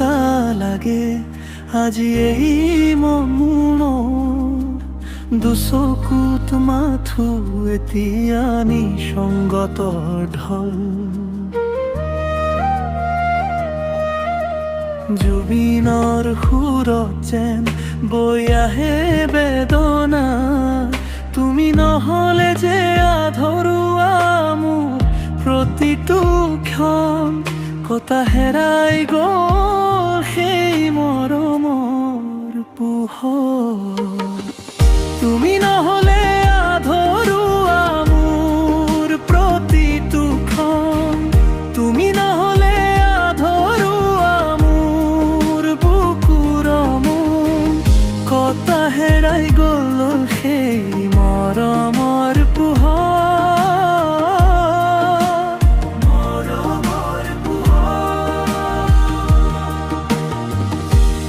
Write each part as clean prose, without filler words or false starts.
এনেকুৱা লাগে আজি এই মন দুচকুত মাথো এতিয়া নিসংগতৰ ঢল জুবিনৰ সুৰত যেন বৈ আহে বেদনা তুমি নহলে যে আধৰুৱা মোৰ প্ৰতিটো ক্ষণ কটা হেৰাই গ'ল সেই মৰমৰ পোহৰ তুমি নহলে আধৰুৱা মোৰ প্ৰতিটো ক্ষণ তুমি নহলে আধৰুৱা মোৰ বুকুৰ মন কটা হেৰাই গ'ল সেই মৰমৰ পোহৰ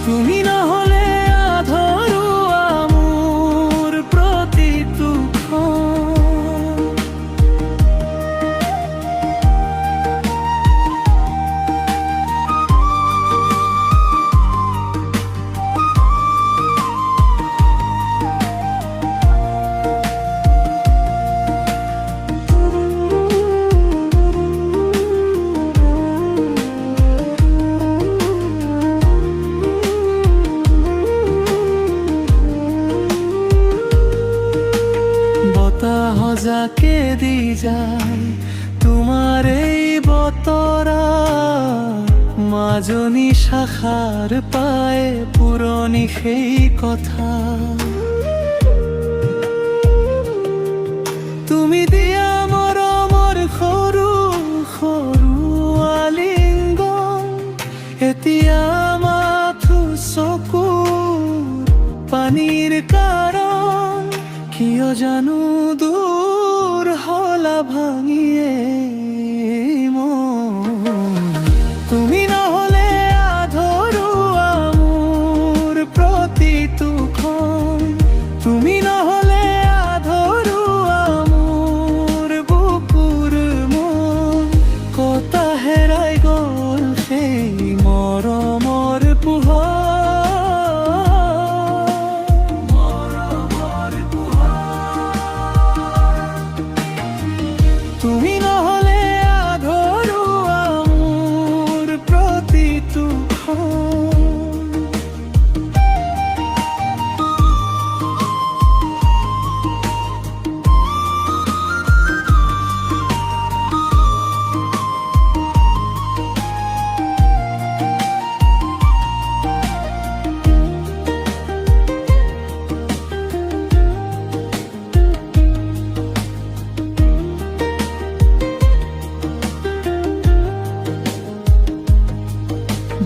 তুমি নহলে আধৰুৱা মোৰ প্ৰতিটো ক্ষণ সজাকে দি যায় তোমাৰ এই বতৰা মাজনী শাখাৰ পায় পুৰণি সেই কথা তুমি দিয়া মৰমৰ সৰু সৰু আলিংগন এতিয়া মাথো চকুৰ পানীৰ কাৰণ কিয় জানো দূৰ হলা ভাঙিয়ে তুমি নহলে আধৰুৱা মোৰ প্ৰতিটো ক্ষণ তুমি নহলে আধৰুৱা মোৰ বুকুৰ মন কটা হেৰাই গ'ল সেই মৰমৰ পোহৰ তুমি নহলে আধৰুৱা মোৰ প্ৰতিটো ক্ষণ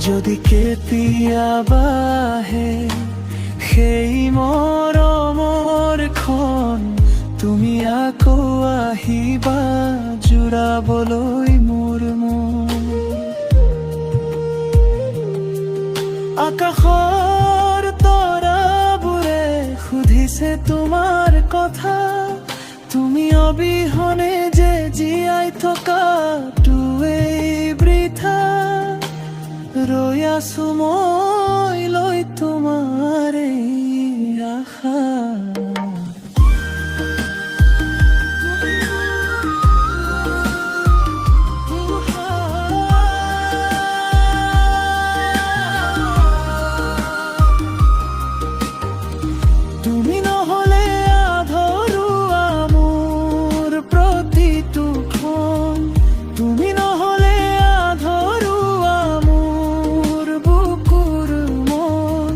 যদি কেতিয়াবা আহে সেই মৰমৰ ক্ষণ তুমি আকৌ আহিবা জোৰাবলৈ মোৰ মন আকাশৰ তৰাবোৰে সুধিছে তোমাৰ কথা তুমি অবিহনে যে জীয়াই থকাটোৱেই বৃথা ৰৈ আছো মই লৈ তোমাৰ এই আশা তুমি নহলে আধৰুৱা মোৰ প্ৰতিটো ক্ষণ তুমি নহলে আধৰুৱা মোৰ বুকুৰ মন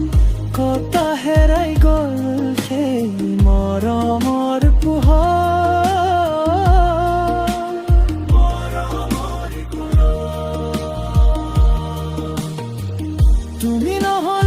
কটা হেৰাই গ'ল সেই মৰমৰ পোহৰ তুমি নহলে